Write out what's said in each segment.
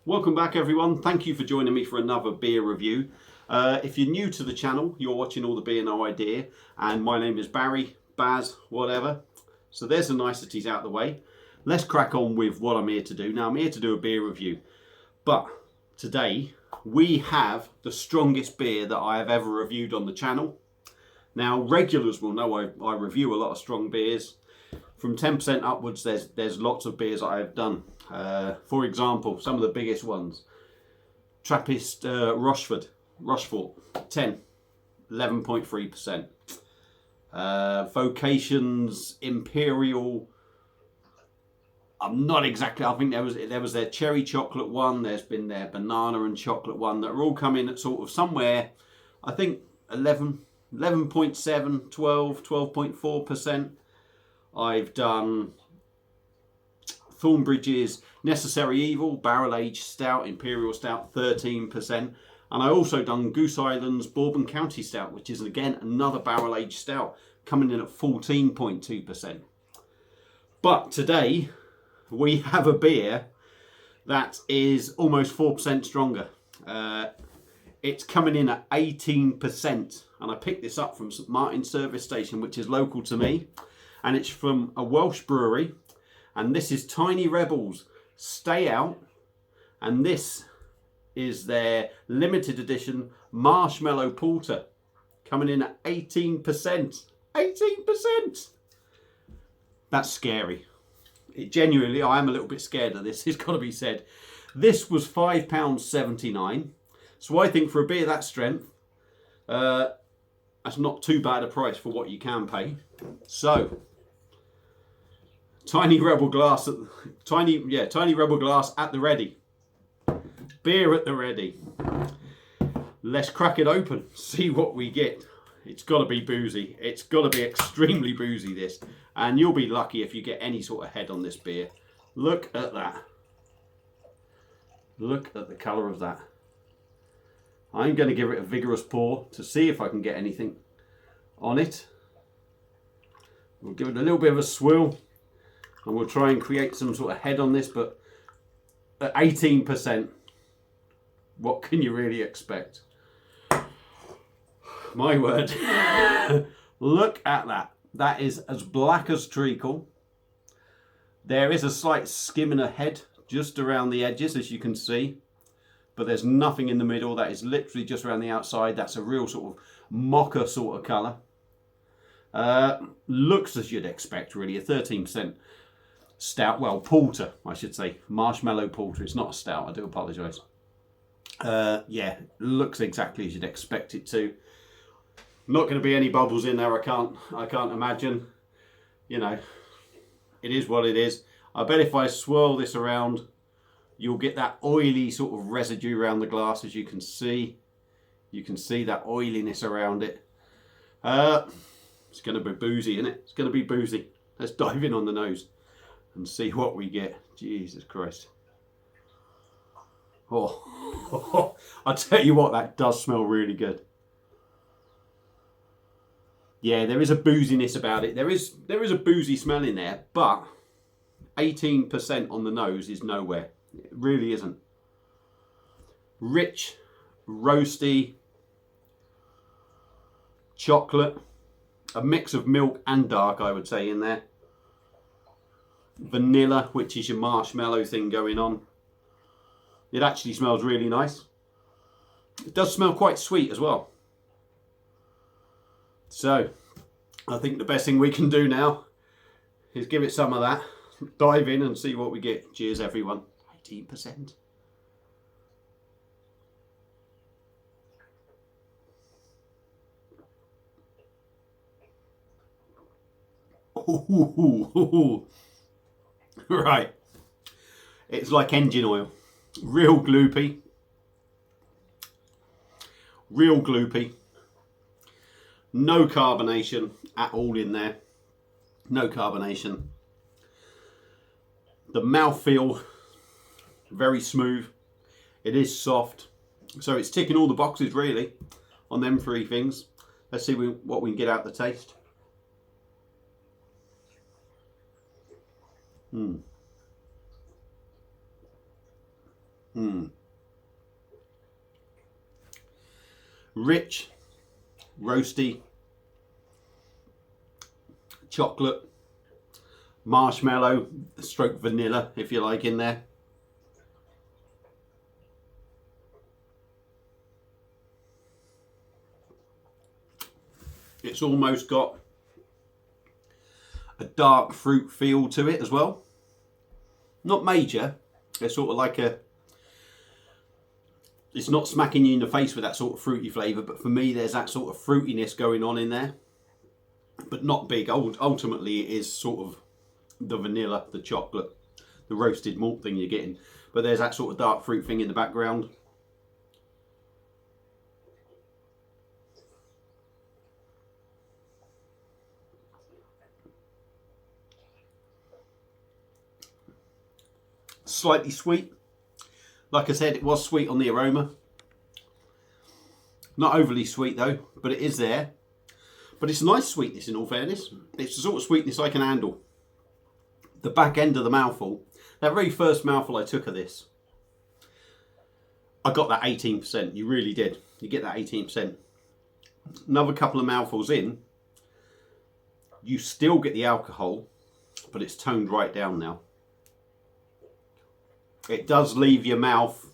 Welcome back everyone. Thank you for joining me for another beer review. If you're new to the channel, you're watching All the Beer No Idea, and my name is Barry, Baz, whatever. So there's the niceties out of the way. Let's crack on with what I'm here to do. Now I'm here to do a beer review, but today we have the strongest beer that I have ever reviewed on the channel. Now regulars will know I review a lot of strong beers. From 10% upwards, there's lots of beers I have done. For example, some of the biggest ones. Trappist Rochefort, 10, 11.3%. Vocations Imperial, I'm not exactly, I think there was their cherry chocolate one, there's been their banana and chocolate one that are all coming at sort of somewhere, I think 11, 11.7, 12, 12.4%. I've done Thornbridge's Necessary Evil, Barrel Aged Stout, Imperial Stout, 13%. And I also done Goose Island's Bourbon County Stout, which is again another Barrel Aged Stout, coming in at 14.2%. But today we have a beer that is almost 4% stronger. It's coming in at 18%. And I picked this up from St Martin's service station, which is local to me. And it's from a Welsh brewery, and this is Tiny Rebels Stay Out, and this is their limited edition marshmallow porter, coming in at 18%. 18%! That's scary. Genuinely, I am a little bit scared of this, it's got to be said. This was £5.79, so I think for a beer that strength, that's not too bad a price for what you can pay. So, Tiny Rebel glass at the ready. Beer at the ready. Let's crack it open, see what we get. It's got to be boozy. It's got to be extremely boozy, this. And you'll be lucky if you get any sort of head on this beer. Look at that. Look at the colour of that. I'm going to give it a vigorous pour to see if I can get anything on it. We'll give it a little bit of a swirl and we'll try and create some sort of head on this, but at 18%, what can you really expect? My word. Look at that. That is as black as treacle. There is a slight skim in the head just around the edges, as you can see. But there's nothing in the middle. That is literally just around the outside. That's a real sort of mocha sort of colour. Looks as you'd expect, really. A 13% stout. Well, porter, I should say. Marshmallow porter. It's not a stout. I do apologise. Yeah, looks exactly as you'd expect it to. Not going to be any bubbles in there. I can't imagine. You know, it is what it is. I bet if I swirl this around, you'll get that oily sort of residue around the glass, as you can see. You can see that oiliness around it. It's going to be boozy, isn't it? It's going to be boozy. Let's dive in on the nose and see what we get. Jesus Christ. Oh, I'll tell you what, that does smell really good. Yeah, there is a booziness about it. There is a boozy smell in there, but 18% on the nose is nowhere. It really isn't. Rich, roasty, chocolate, a mix of milk and dark, I would say, in there. Vanilla, which is your marshmallow thing going on. It actually smells really nice. It does smell quite sweet as well. So, I think the best thing we can do now is give it some of that, dive in and see what we get. Cheers, everyone. 18%. Ooh. Right. It's like engine oil. Real gloopy. Real gloopy. No carbonation at all in there. No carbonation. The mouthfeel, very smooth. It is soft. So it's ticking all the boxes really on them three things. Let's see what we can get out the taste. Rich, roasty, chocolate, marshmallow, stroke vanilla, if you like, in there. It's almost got a dark fruit feel to it as well. Not major. It's sort of like a... It's not smacking you in the face with that sort of fruity flavour, but for me there's that sort of fruitiness going on in there. But not big. Ultimately it is sort of the vanilla, the chocolate, the roasted malt thing you're getting. But there's that sort of dark fruit thing in the background. Slightly sweet. Like I said, it was sweet on the aroma. Not overly sweet though, but it is there. But it's a nice sweetness in all fairness. It's the sort of sweetness I can handle. The back end of the mouthful, that very first mouthful I took of this, I got that 18%. You really did. You get that 18%. Another couple of mouthfuls in, you still get the alcohol, but it's toned right down now. It does leave your mouth.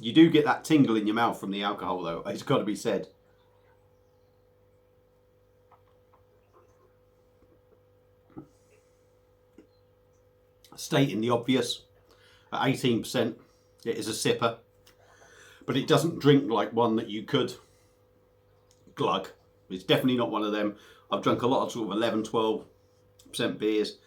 You do get that tingle in your mouth from the alcohol though, it's got to be said. Stating the obvious, at 18%, it is a sipper. But it doesn't drink like one that you could glug. It's definitely not one of them. I've drunk a lot of sort of 11, 12% beers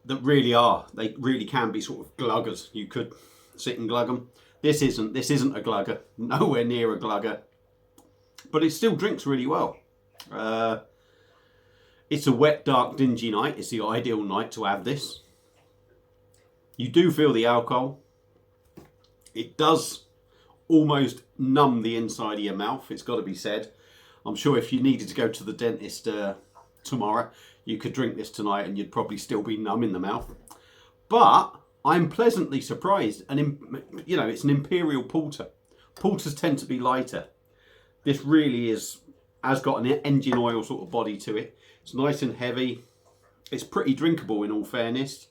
that really are. They really can be sort of gluggers. You could sit and glug them. This isn't a glugger. Nowhere near a glugger. But it still drinks really well. It's a wet, dark, dingy night. It's the ideal night to have this. You do feel the alcohol. It does almost numb the inside of your mouth. It's got to be said. I'm sure if you needed to go to the dentist tomorrow, you could drink this tonight and you'd probably still be numb in the mouth. But I'm pleasantly surprised. And you know, it's an imperial porter. Porters tend to be lighter. This really has got an engine oil sort of body to it. It's nice and heavy. It's pretty drinkable in all fairness.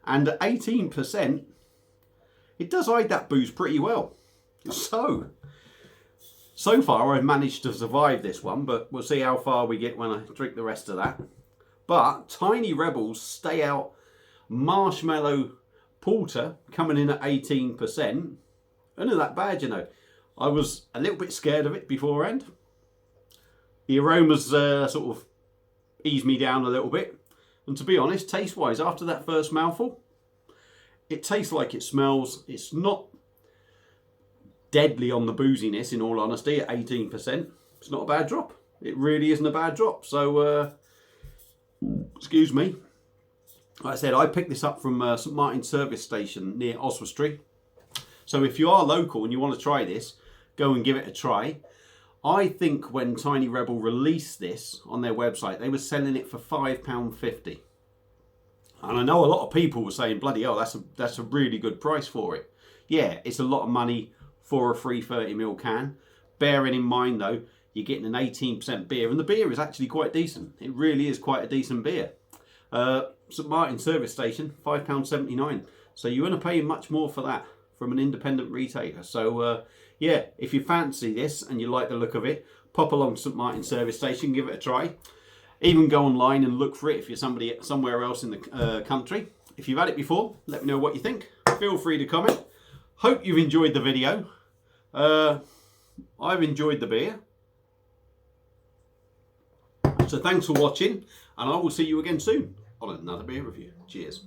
And at 18%, it does hide that booze pretty well. So far I've managed to survive this one, but we'll see how far we get when I drink the rest of that. But Tiny Rebel's Stay Out Marshmallow Porter coming in at 18%. Isn't that bad, you know. I was a little bit scared of it beforehand. The aromas sort of eased me down a little bit. And to be honest, taste-wise, after that first mouthful, it tastes like it smells. It's not deadly on the booziness, in all honesty, at 18%. It's not a bad drop. It really isn't a bad drop. So, excuse me. Like I said, I picked this up from St Martin's service station near Oswestry. So if you are local and you want to try this, go and give it a try. I think when Tiny Rebel released this on their website, they were selling it for £5.50. And I know a lot of people were saying, bloody hell, that's a really good price for it. Yeah, it's a lot of money for a free 30ml can. Bearing in mind though, you're getting an 18% beer, and the beer is actually quite decent. It really is quite a decent beer. St Martin's service station, £5.79. So you're going to pay much more for that from an independent retailer. So yeah, if you fancy this and you like the look of it, pop along to St Martin's service station, give it a try. Even go online and look for it if you're somewhere else in the country. If you've had it before, let me know what you think. Feel free to comment. Hope you've enjoyed the video. I've enjoyed the beer. So thanks for watching, and I will see you again soon on another beer review. Cheers.